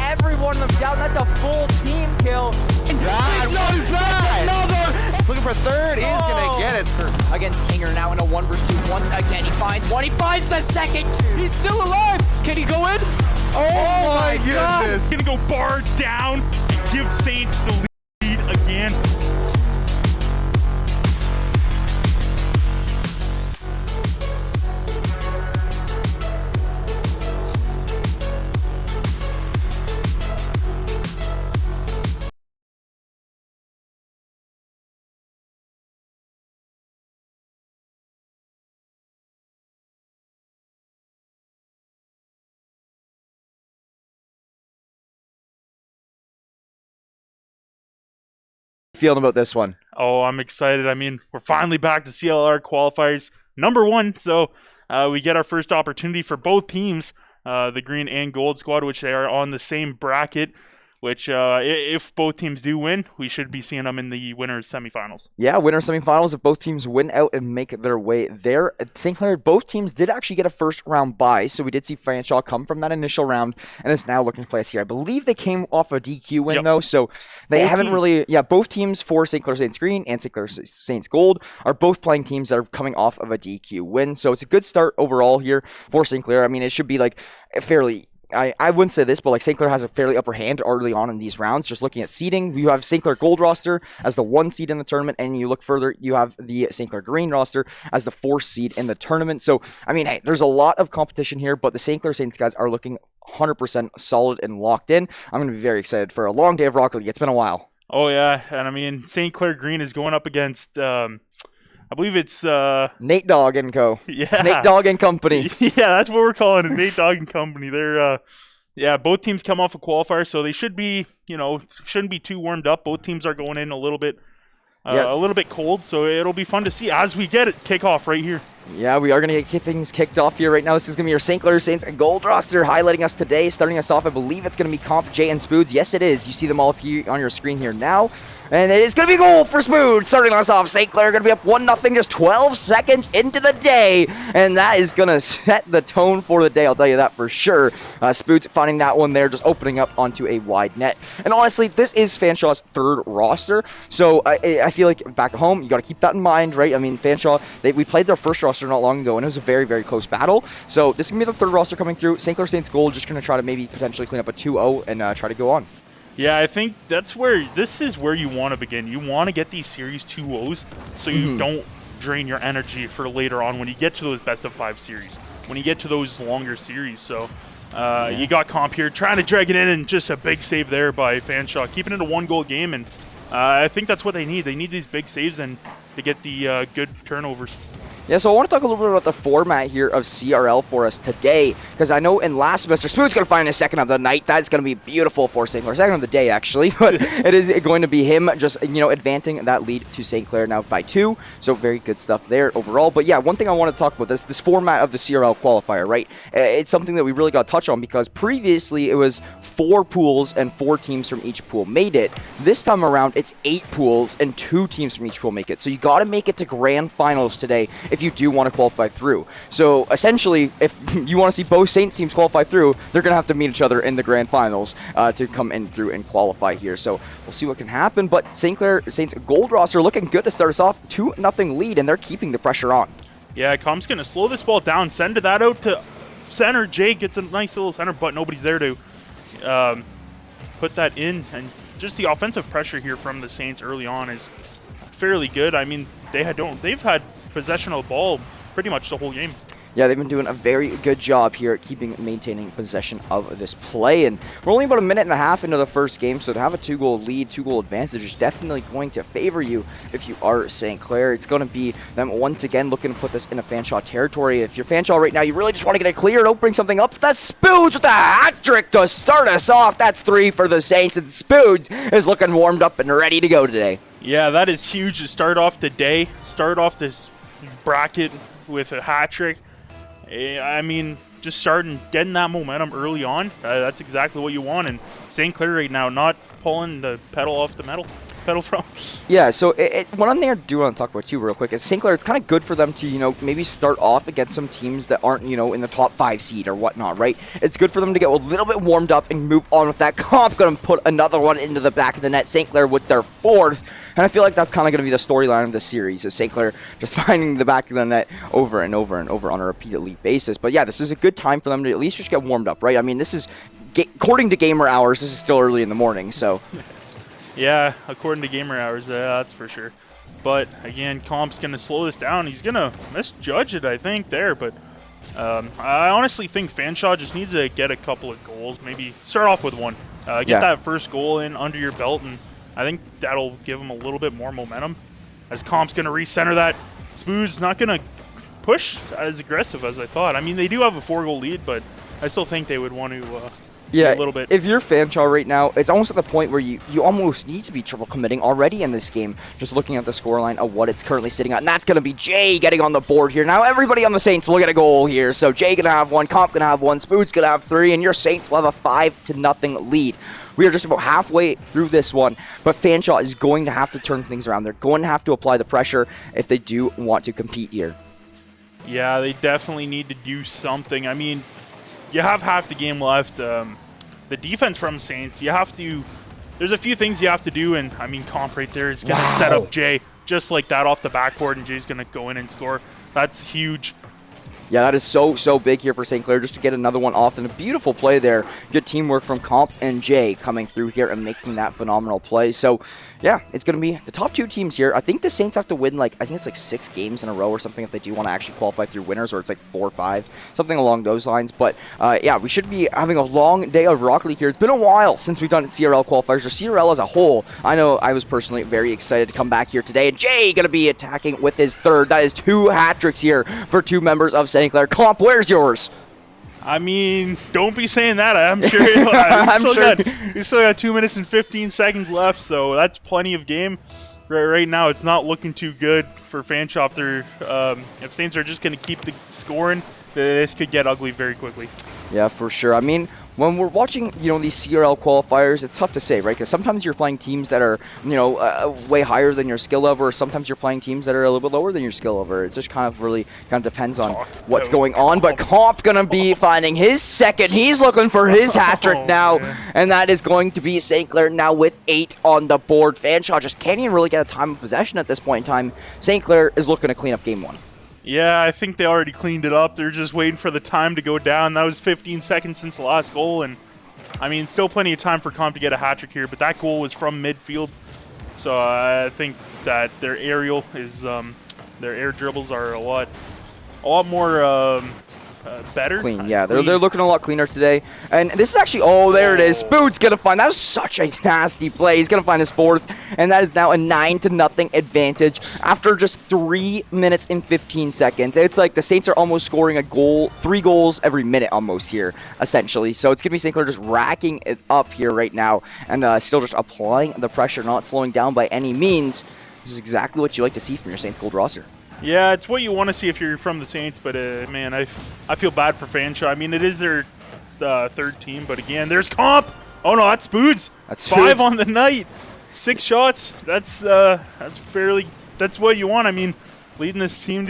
every one of them down. That's a full team kill. He's looking for third. He's going to get it. Against Kinger now in a 1 versus 2. Once again, he finds one. He finds the second. He's still alive. Can he go in? Oh my goodness. He's going to go bar down and give Saints the lead again. Feeling about this one? Oh, I'm excited. I mean, we're finally back to CLR qualifiers #1, so we get our first opportunity for both teams, the green and gold squad, which they are on the same bracket, which if both teams do win, we should be seeing them in the winners semifinals. Yeah, winner semifinals if both teams win out and make their way there. At St. Clair, both teams did actually get a first round bye, so we did see Fanshawe come from that initial round and is now looking to play us here. I believe they came off a DQ win though, so they Both haven't teams. really. Yeah, both teams for St. Clair Saints Green and St. Clair Saints Gold are both playing teams that are coming off of a DQ win, so it's a good start overall here for St. Clair. I mean, it should be like fairly. I wouldn't say this, but like St. Clair has a fairly upper hand early on in these rounds. Just looking at seeding, you have St. Clair Gold roster as the 1 seed in the tournament, and you look further, you have the St. Clair Green roster as the 4 seed in the tournament. So, I mean, hey, there's a lot of competition here, but the St. Clair Saints guys are looking 100% solid and locked in. I'm going to be very excited for a long day of Rocket League. It's been a while. Oh, yeah, and I mean, St. Clair Green is going up against, I believe it's... Nate Dogg and Co. Yeah. Nate Dogg and Company. Yeah, that's what we're calling it, Nate Dogg and Company. They're, yeah, both teams come off a qualifier, so they should be, shouldn't be too warmed up. Both teams are going in a little bit cold, so it'll be fun to see as we get it kick off right here. Yeah, we are going to get things kicked off here right now. This is going to be your St. Clair Saints Gold roster highlighting us today. Starting us off, I believe it's going to be Comp, Jay, and Spoods. Yes, it is. You see them all on your screen here now. And it is going to be a goal for Spood. Starting us off, St. Clair going to be up 1-0 just 12 seconds into the day. And that is going to set the tone for the day, I'll tell you that for sure. Spoods finding that one there, just opening up onto a wide net. And honestly, this is Fanshawe's 3rd roster. So I feel like back at home, you got to keep that in mind, right? I mean, Fanshawe, we played their first roster not long ago, and it was a very, very close battle. So this is going to be the 3rd roster coming through. St. Clair Saints Gold just going to try to maybe potentially clean up a 2-0 and try to go on. Yeah, I think this is where you want to begin. You want to get these series 2-0s so you don't drain your energy for later on when you get to those best-of-5 series, when you get to those longer series. So you got Comp here trying to drag it in, and just a big save there by Fanshawe, keeping it a 1-goal game. And I think that's what they need. They need these big saves and to get the good turnovers. Yeah, so I want to talk a little bit about the format here of CRL for us today, because I know in last semester, Spoon's going to find a second of the night. That's going to be beautiful for St. Clair. Second of the day, actually, but it is going to be him just, advancing that lead to St. Clair now by 2. So very good stuff there overall. But yeah, one thing I want to talk about this format of the CRL qualifier, right? It's something that we really got to touch on, because previously it was 4 pools and 4 teams from each pool made it. This time around, it's 8 pools and 2 teams from each pool make it. So you got to make it to grand finals today if you do want to qualify through. So essentially, if you want to see both Saints teams qualify through, they're going to have to meet each other in the grand finals to come in through and qualify here. So we'll see what can happen. But St. Clair Saints Gold roster looking good to start us off. 2-0 lead, and they're keeping the pressure on. Yeah, Comp's going to slow this ball down, send that out to center. Jay gets a nice little center, but nobody's there to put that in. And just the offensive pressure here from the Saints early on is fairly good. I mean, they've had possession of the ball pretty much the whole game. Yeah, they've been doing a very good job here at maintaining possession of this play. And we're only about a minute and a half into the first game, so to have a 2-goal lead, 2-goal advantage is definitely going to favor you if you are St. Clair. It's going to be them once again looking to put this into Fanshawe territory. If you're Fanshawe right now, you really just want to get it clear and opening something up. That's Spoods with a hat trick to start us off. That's 3 for the Saints, and Spoods is looking warmed up and ready to go today. Yeah, that is huge to start off the day, start off this bracket with a hat trick. I mean, just getting that momentum early on, that's exactly what you want. And St. Clair right now not pulling the pedal off the metal. backpedal from. Yeah, so what I'm there to do, I want to talk about too real quick, is St. Clair, it's kind of good for them to, maybe start off against some teams that aren't, in the top 5 seed or whatnot, right? It's good for them to get a little bit warmed up and move on with that. Comp going to put another one into the back of the net. St. Clair with their 4th, and I feel like that's kind of going to be the storyline of this series, is St. Clair just finding the back of the net over and over and over on a repeatedly basis. But yeah, this is a good time for them to at least just get warmed up, right? I mean, this is, according to gamer hours, this is still early in the morning, so... Yeah, according to gamer hours, that's for sure. But again, Comp's going to slow this down. He's going to misjudge it, I think, there. But I honestly think Fanshawe just needs to get a couple of goals. Maybe start off with one. Get that first goal in under your belt, and I think that'll give him a little bit more momentum. As Comp's going to recenter that. Smooth's not going to push as aggressive as I thought. I mean, they do have a 4-goal lead, but I still think they would want to... Yeah, a little bit. If you're Fanshawe right now, it's almost at the point where you almost need to be triple committing already in this game, just looking at the scoreline of what it's currently sitting at. And that's going to be Jay getting on the board here. Now everybody on the Saints will get a goal here. So Jay going to have 1, Comp going to have 1, Spood's going to have 3, and your Saints will have a 5-0 lead. We are just about halfway through this one, but Fanshawe is going to have to turn things around. They're going to have to apply the pressure if they do want to compete here. Yeah, they definitely need to do something. I mean, you have half the game left. The defense from Saints, you have to... There's a few things you have to do, and, I mean, Comp right there is going to set up Jay just like that off the backboard, and Jay's going to go in and score. That's huge. Yeah, that is so big here for St. Clair just to get another one off. And a beautiful play there. Good teamwork from Comp and Jay coming through here and making that phenomenal play. So, yeah, it's going to be the top 2 teams here. I think the Saints have to win, I think it's 6 games in a row or something if they do want to actually qualify through winners, or it's 4 or 5, something along those lines. But, yeah, we should be having a long day of Rocket League here. It's been a while since we've done CRL qualifiers, or CRL as a whole. I know I was personally very excited to come back here today. And Jay going to be attacking with his 3rd. That is 2 hat tricks here for 2 members of St. Clair. Comp, where's yours? I mean, don't be saying that. I'm sure we still got 2 minutes and 15 seconds left, so that's plenty of game. Right now, it's not looking too good for Fanshawe. If Saints are just going to keep the scoring, this could get ugly very quickly. Yeah, for sure. I mean, when we're watching, these CRL qualifiers, it's tough to say, right? Because sometimes you're playing teams that are, way higher than your skill level, or sometimes you're playing teams that are a little bit lower than your skill level. It just kind of depends on what's going on. But Comp gonna be finding his 2nd. He's looking for his hat trick now, and that is going to be St. Clair now with 8 on the board. Fanshawe just can't even really get a time of possession at this point in time. St. Clair is looking to clean up game 1. Yeah, I think they already cleaned it up. They're just waiting for the time to go down. That was 15 seconds since the last goal, and I mean, still plenty of time for Comp to get a hat trick here, but that goal was from midfield. So I think that their aerial is, their air dribbles are a lot more better. Clean, yeah. They're looking a lot cleaner today. And this is actually, there it is. Spood's going to find, that was such a nasty play. He's going to find his 4th, and that is now a 9-0 advantage after just 3 minutes and 15 seconds. It's like the Saints are almost scoring 3 goals every minute almost here, essentially. So it's going to be St. Clair just racking it up here right now, and still just applying the pressure, not slowing down by any means. This is exactly what you like to see from your Saints Gold roster. Yeah, it's what you want to see if you're from the Saints, but man, I feel bad for Fanshawe. I mean, it is their 3rd team, but again, there's Comp. Oh no, that's Spoods. That's 5 on the night, 6 shots. That's what you want. I mean, leading this team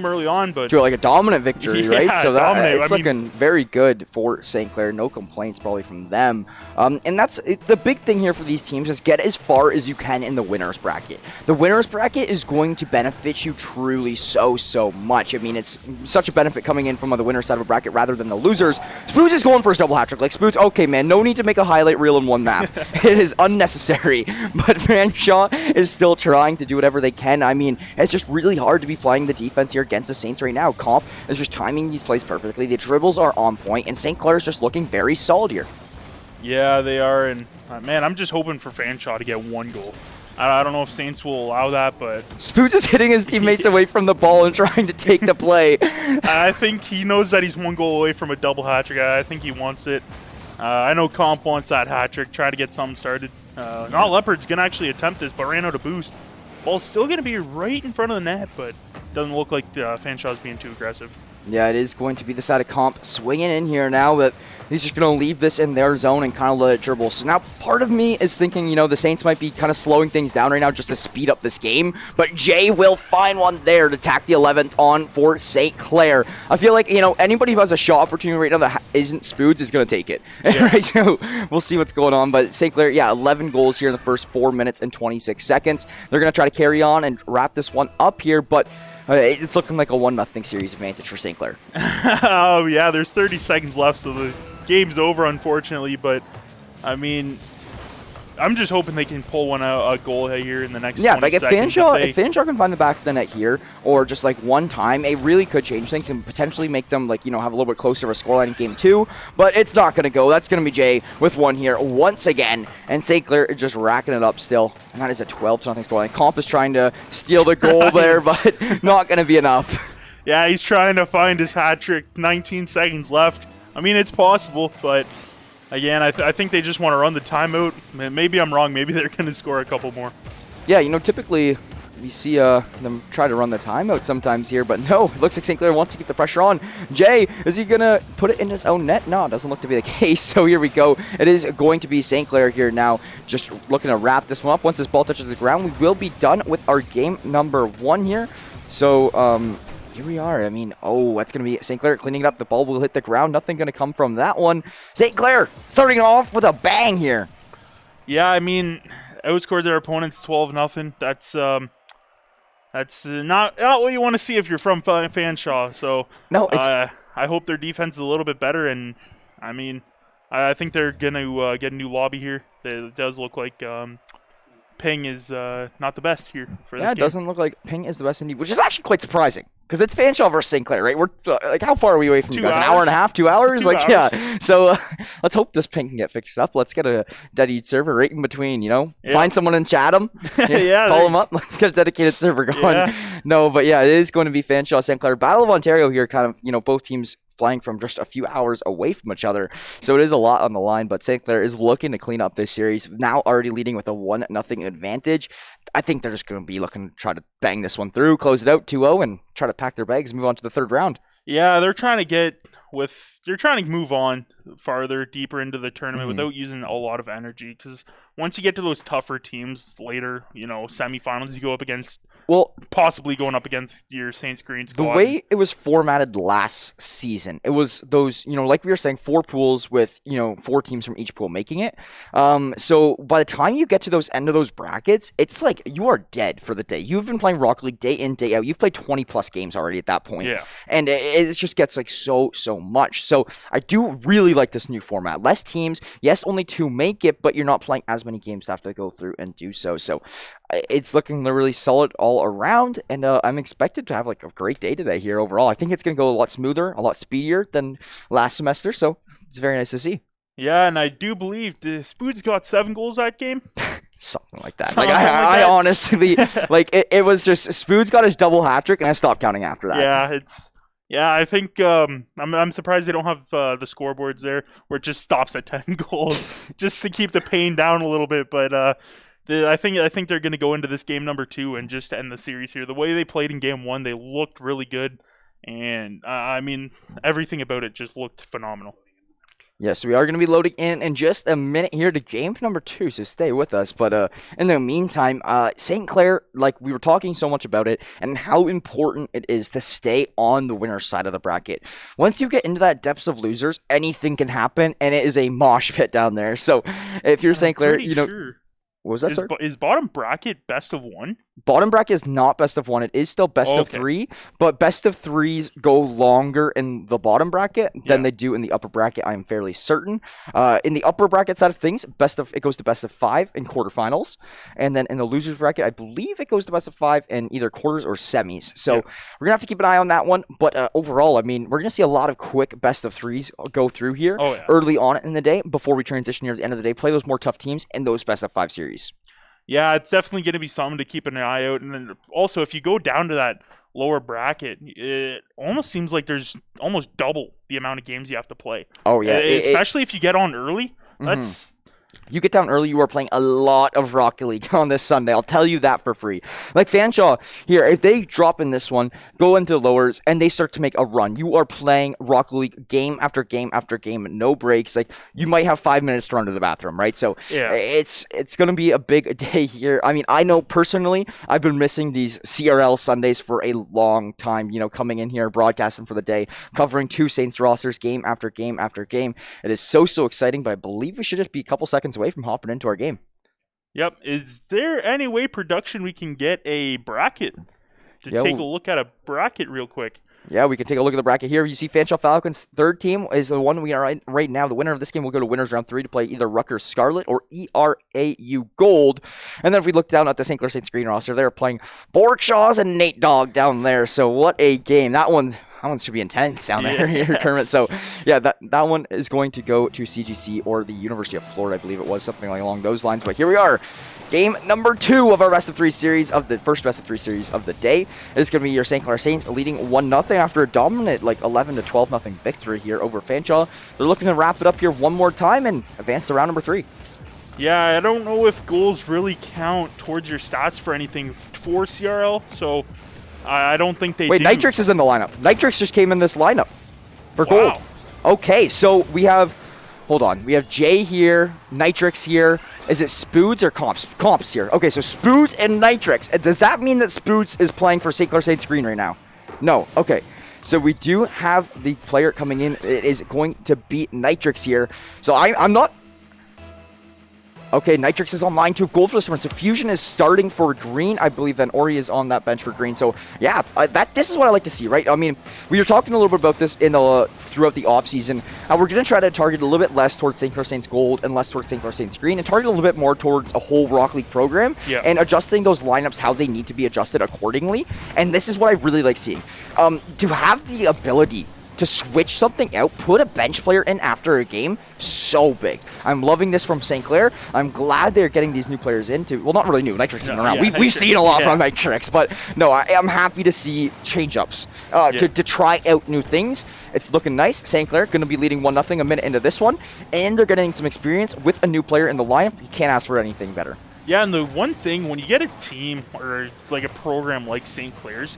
early on, but to a dominant victory, right? So it's looking looking very good for St. Clair. No complaints probably from them. And that's the big thing here for these teams, is get as far as you can in the winners bracket. The winners bracket is going to benefit you truly so much. I mean, it's such a benefit coming in from the winner side of a bracket rather than the losers. Spoods is going for his double hat trick. Spoods, okay, man, no need to make a highlight reel in one map. It is unnecessary. But Fanshawe is still trying to do whatever they can. I mean, it's just really hard to be playing the defense here against the Saints right now. Comp is just timing these plays perfectly. The dribbles are on point, and St. Clair is just looking very solid here. Yeah, they are, and man, I'm just hoping for Fanshawe to get 1 goal. I don't know if Saints will allow that, but... Spoods is hitting his teammates away from the ball and trying to take the play. I think he knows that he's 1 goal away from a double hat trick. I think he wants it. I know Comp wants that hat trick, try to get something started. Not Leopard's going to actually attempt this, but ran out of boost. Ball's still going to be right in front of the net, but doesn't look like Fanshawe's being too aggressive. Yeah, it is going to be the side of Comp swinging in here now, but he's just going to leave this in their zone and kind of let it dribble. So now part of me is thinking, you know, the Saints might be kind of slowing things down right now just to speed up this game, but Jay will find one there to tack the 11th on for St. Clair. I feel like, you know, anybody who has a shot opportunity right now that isn't Spoods is going to take it. Yeah. Right, so we'll see what's going on, but St. Clair, yeah, 11 goals here in the first 4 minutes and 26 seconds. They're going to try to carry on and wrap this one up here, but it's looking like a 1-0 series advantage for St. Clair. Oh, yeah, there's 30 seconds left, so the game's over, unfortunately. But, I mean, I'm just hoping they can pull a goal here in the next 20 like if seconds. Fanshawe can find the back of the net here, or just like one time, it really could change things and potentially make them like, you know, have a little bit closer of a scoreline in game 2. But it's not going to go. That's going to be Jay with one here once again, and St. Clair is just racking it up still. And that is a 12-0 scoreline. Comp is trying to steal the goal there, but not going to be enough. Yeah, he's trying to find his hat trick. 19 seconds left. I mean, it's possible, but again, I think they just want to run the timeout. Maybe I'm wrong. Maybe they're going to score a couple more. Yeah, you know, typically we see them try to run the timeout sometimes here, but no, it looks like St. Clair wants to keep the pressure on. Jay, is he going to put it in his own net? No, it doesn't look to be the case, so here we go. It is going to be St. Clair here now, just looking to wrap this one up. Once this ball touches the ground, we will be done with our game number 1 here. So, here we are. I mean, that's going to be St. Clair cleaning it up. The ball will hit the ground. Nothing going to come from that one. St. Clair starting off with a bang here. Yeah, I mean, outscored their opponents 12-0. That's not what you want to see if you're from Fanshawe. So no, I hope their defense is a little bit better. And I mean, I think they're going to get a new lobby here. It does look like Ping is not the best here for this game. It doesn't look like Ping is the best indeed, which is actually quite surprising because it's Fanshawe versus St. Clair, right? We're like, how far are we away from you guys? 2 An hours? hour and a half, 2 hours? 2 hours. Yeah. So let's hope this Ping can get fixed up. Let's get a dedicated server right in between, you know? Yeah. Find someone in Chatham. Yeah, call them up. Let's get a dedicated server going. Yeah. No, but yeah, it is going to be Fanshawe, St. Clair. Battle of Ontario here, kind of, you know, both teams flying from just a few hours away from each other. So it is a lot on the line, but St. Clair is looking to clean up this series, now already leading with a 1-0 advantage. I think they're just going to be looking to try to bang this one through, close it out 2-0, and try to pack their bags and move on to the third round. Yeah, they're trying to move on farther, deeper into the tournament without using a lot of energy. Because once you get to those tougher teams later, you know, semifinals, you go up against, possibly going up against your Saints Green squad. The way it was formatted last season, it was those, you know, like we were saying, 4 pools with, you know, 4 teams from each pool making it. So by the time you get to those end of those brackets, it's like you are dead for the day. You've been playing Rocket League day in, day out. You've played 20 plus games already at that point. Yeah. And it just gets like so much. So I do really like this new format. Less teams, yes, only 2 make it, but you're not playing as many games to have to go through and do so. So it's looking really solid all around, and I'm expected to have like a great day today here overall. I think it's going to go a lot smoother, a lot speedier than last semester, so it's very nice to see. Yeah, and I do believe the Spoods got 7 goals that game. Something like that. I honestly, like, it was just, Spoods got his double hat trick, and I stopped counting after that. Yeah, I think I'm surprised they don't have the scoreboards there where it just stops at 10 goals just to keep the pain down a little bit. But I think they're going to go into this game number 2 and just end the series here. The way they played in game 1, they looked really good, and I mean, everything about it just looked phenomenal. Yes, we are going to be loading in just a minute here to game number 2, so stay with us. But in the meantime, St. Clair, like we were talking so much about it and how important it is to stay on the winner's side of the bracket. Once you get into that depths of losers, anything can happen, and it is a mosh pit down there. So if you're St. Clair, you know... Sure. What was that, sir? Is bottom bracket best of 1? Bottom bracket is not best of 1. It is still best of 3, but best of 3s go longer in the bottom bracket than they do in the upper bracket, I'm fairly certain. In the upper bracket side of things, it goes to best of 5 in quarterfinals. And then in the losers bracket, I believe it goes to best of 5 in either quarters or semis. So we're going to have to keep an eye on that one. But overall, I mean, we're going to see a lot of quick best of 3s go through here early on in the day before we transition near the end of the day, play those more tough teams in those best of 5 series. Yeah, it's definitely going to be something to keep an eye out. And then also, if you go down to that lower bracket, it almost seems like there's almost double the amount of games you have to play. Oh, yeah. Especially if you get on early. You get down early, you are playing a lot of Rocket League on this Sunday. I'll tell you that for free. Like Fanshawe here, if they drop in this one, go into lowers, and they start to make a run, you are playing Rocket League game after game after game, no breaks. Like, you might have 5 minutes to run to the bathroom, right? So yeah, it's going to be a big day here. I mean, I know personally, I've been missing these CRL Sundays for a long time, you know, coming in here, broadcasting for the day, covering 2 Saints rosters game after game after game. It is so exciting, but I believe we should just be a couple seconds away from hopping into our game. Yep. Is there any way, production, we can get a bracket? Take a look at a bracket real quick. Yeah, we can take a look at the bracket here. You see Fanshawe Falcons' third team is the one we are right now. The winner of this game will go to winners round 3 to play either Rutgers Scarlet or ERAU Gold. And then if we look down at the St. Clair Saints green roster, they're playing Borkshaws and Nate Dogg down there. So what a game. That one should be intense down there here, Kermit. So, yeah, that one is going to go to CGC or the University of Florida, I believe it was, something like along those lines. But here we are. Game number 2 of our best of 3 series of the first best of 3 series of the day. It's going to be your St. Clair Saints leading 1-0 after a dominant, like 11-12 victory here over Fanshawe. They're looking to wrap it up here one more time and advance to round number 3. Yeah, I don't know if goals really count towards your stats for anything for CRL, so I don't think they do. Wait, Nitrix is in the lineup. Nitrix just came in this lineup for gold. Okay, so we have, hold on, we have Jay here, Nitrix here. Is it Spoods or Comps? Comps here. Okay, so Spoods and Nitrix. Does that mean that Spoods is playing for St. Clair Saints Green right now? No. Okay. So we do have the player coming in. It is going to be Nitrix here. So I'm not... Okay, Nitrix is online too. Gold for this one. So Fusion is starting for green. I believe then Ori is on that bench for green. So yeah, this is what I like to see, right? I mean, we were talking a little bit about this in throughout the offseason. We're going to try to target a little bit less towards St. Clair Saints Gold and less towards St. Clair Saints Green, and target a little bit more towards a whole Rock League program, and adjusting those lineups how they need to be adjusted accordingly. And this is what I really like seeing. To have the ability to switch something out, put a bench player in after a game, so big. I'm loving this from St. Clair. I'm glad they're getting these new players into, well, not really new, Nitrix isn't around. We've seen a lot from Nitrix, but no, I am happy to see change-ups, to try out new things. It's looking nice. St. Clair going to be leading 1-0 a minute into this one, and they're getting some experience with a new player in the lineup. You can't ask for anything better. Yeah, and the one thing, when you get a team or like a program like St. Clair's,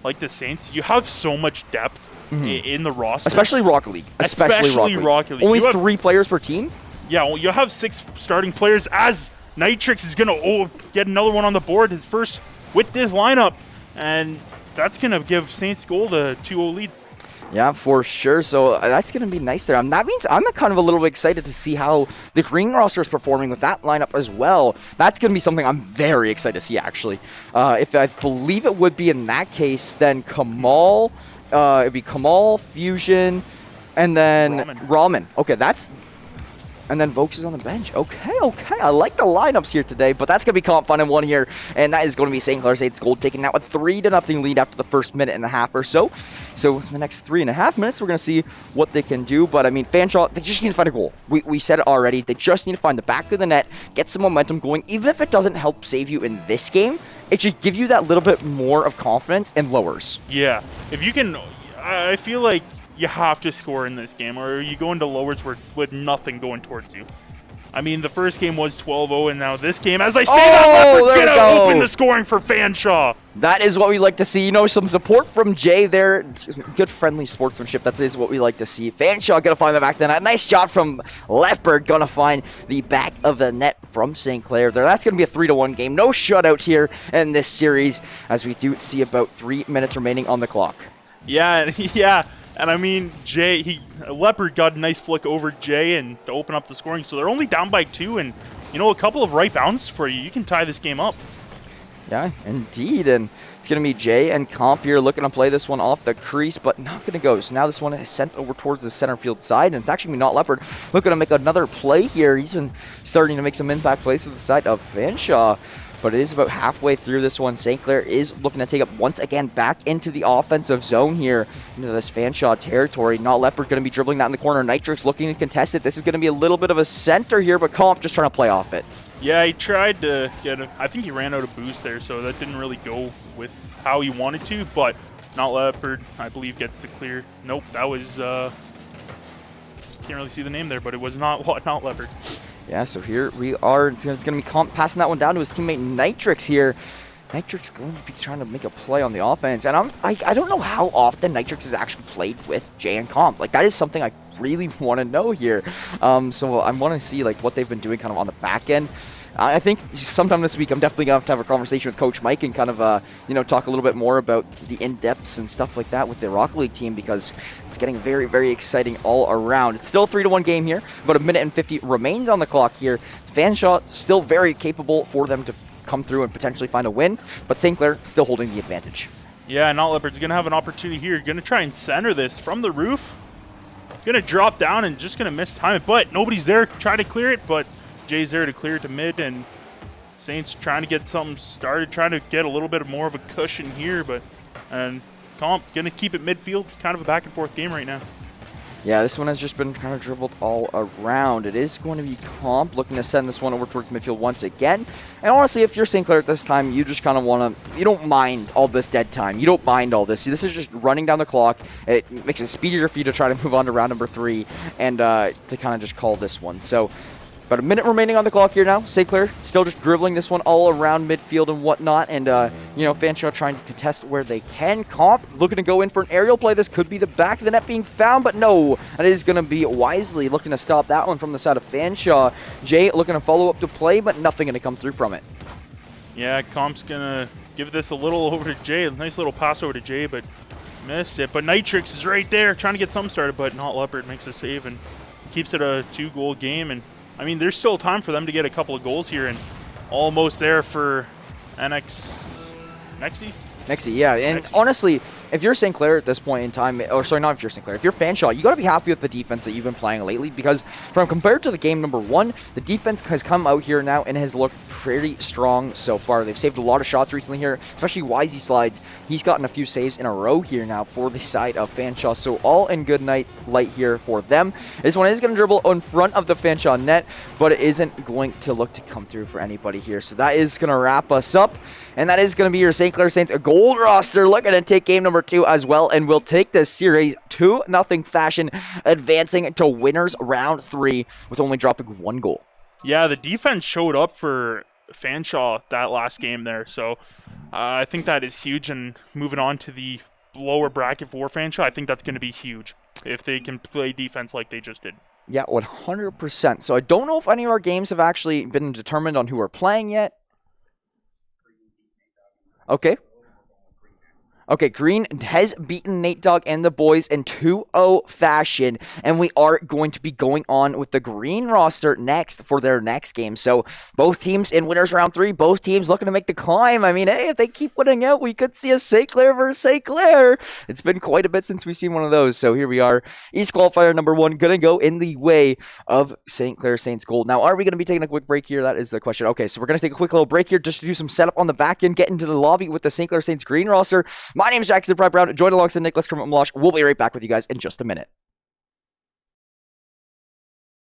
like the Saints, you have so much depth in the roster. Especially Rocket League. Especially Rocket League. Only 3 players per team? Yeah, well, you have 6 starting players, as Nitrix is going to get another one on the board, his first with this lineup. And that's going to give Saints Gold a 2-0 lead. Yeah, for sure. So that's going to be nice there. That means I'm kind of a little bit excited to see how the green roster is performing with that lineup as well. That's going to be something I'm very excited to see, actually. If I believe it would be in that case, then Kamal... it'd be Kamal, Fusion, and then Ramen. Okay, that's... And then Vokes is on the bench. Okay. I like the lineups here today, but that's going to be comp fun in one here, and that is going to be St. Clair Saints Gold taking out a 3-0 lead after the first minute and a half or so. So in the next 3.5 minutes, we're going to see what they can do. But, I mean, Fanshawe, they just need to find a goal. We said it already. They just need to find the back of the net, get some momentum going. Even if it doesn't help save you in this game, it should give you that little bit more of confidence in lowers. Yeah. If you can, I feel like you have to score in this game, or you go into lowers with nothing going towards you. I mean, the first game was 12-0, and now this game, as I say, that Leopard's going to open the scoring for Fanshawe. That is what we like to see. You know, some support from Jay there. Good friendly sportsmanship. That is what we like to see. Fanshawe going to find the back of the net. Nice job from Leopard. Going to find the back of the net from St. Clair there. That's going to be a 3-1 game. No shutout here in this series, as we do see about 3 minutes remaining on the clock. Yeah. And I mean, Leopard got a nice flick over Jay and to open up the scoring. So they're only down by 2, and you know, a couple of right bounces for you. You can tie this game up. Yeah, indeed. And it's going to be Jay and Comp here looking to play this one off the crease, but not going to go. So now this one is sent over towards the center field side, and it's actually not Leopard looking to make another play here. He's been starting to make some impact plays with the side of Fanshawe. But it is about halfway through this one. St. Clair is looking to take up once again back into the offensive zone here, into this Fanshawe territory. Not Leopard going to be dribbling that in the corner. Nitrix looking to contest it. This is going to be a little bit of a center here, but Comp just trying to play off it. Yeah, he tried to get I think he ran out of boost there, so that didn't really go with how he wanted to, but not Leopard, I believe, gets the clear. Nope, that was... can't really see the name there, but it was not Leopard. Yeah, so here we are. It's going to be Comp passing that one down to his teammate Nitrix here. Nitrix going to be trying to make a play on the offense. And I don't know how often Nitrix has actually played with Jay and Comp. Like, that is something I really want to know here. So I want to see, like, what they've been doing kind of on the back end. I think sometime this week I'm definitely going to have a conversation with Coach Mike and kind of, talk a little bit more about the in-depths and stuff like that with the Rocket League team, because it's getting very, very exciting all around. It's still a 3-1 game here. About 1:50 remains on the clock here. Fanshawe still very capable for them to come through and potentially find a win, but St. Clair still holding the advantage. Yeah, Not Leopard's going to have an opportunity here. Going to try and center this from the roof. Going to drop down and just going to miss time it, but nobody's there. Try to clear it, but Jay's there to clear it to mid, and Saints trying to get something started, trying to get a little bit more of a cushion here, and Comp going to keep it midfield. Kind of a back and forth game right now. Yeah, this one has just been kind of dribbled all around. It is going to be Comp looking to send this one over towards midfield once again. And honestly, if you're St. Clair at this time, you just kind of want to, you don't mind all this dead time. You don't mind all this. This is just running down the clock. It makes it speedier for you to try to move on to round number 3 and to kind of just call this one. So about a minute remaining on the clock here now. St. Clair still just dribbling this one all around midfield and whatnot. And, Fanshawe trying to contest where they can. Comp looking to go in for an aerial play. This could be the back of the net being found, but no. That is going to be Wisely looking to stop that one from the side of Fanshawe. Jay looking to follow up to play, but nothing going to come through from it. Yeah, Comp's going to give this a little over to Jay. A nice little pass over to Jay, but missed it. But Nitrix is right there trying to get something started, but Not Leopard makes a save and keeps it a 2-goal game. And I mean, there's still time for them to get a couple of goals here, and almost there for Nexi, yeah. And honestly, if you're St. Clair at this point in time, or sorry, not if you're St. Clair, if you're Fanshawe, you got to be happy with the defense that you've been playing lately, because from compared to the game number 1, the defense has come out here now and has looked pretty strong so far. They've saved a lot of shots recently here, especially Wisey Slides. He's gotten a few saves in a row here now for the side of Fanshawe, so all in good light here for them. This one is going to dribble in front of the Fanshawe net, but it isn't going to look to come through for anybody here. So that is going to wrap us up, and that is going to be your St. Clair Saints gold roster looking to take game number 2 as well, and we'll take this series 2-0 fashion, advancing to winners round 3 with only dropping 1 goal. Yeah, the defense showed up for Fanshawe that last game there, so I think that is huge. And moving on to the lower bracket for Fanshawe, I think that's going to be huge if they can play defense like they just did. Yeah, 100%. So I don't know if any of our games have actually been determined on who we're playing yet. Okay, Green has beaten Nate Dogg and the boys in 2-0 fashion, and we are going to be going on with the Green roster next for their next game. So both teams in winners round 3, both teams looking to make the climb. I mean, hey, if they keep winning out, we could see a St. Clair versus St. Clair. It's been quite a bit since we've seen one of those. So here we are. East Qualifier number 1 going to go in the way of St. Clair Saints Gold. Now, are we going to be taking a quick break here? That is the question. Okay, so we're going to take a quick little break here just to do some setup on the back end, get into the lobby with the St. Clair Saints Green roster. My name is Jackson Pride Brown, joined alongside Nicholas Kermit Malosh. We'll be right back with you guys in just a minute.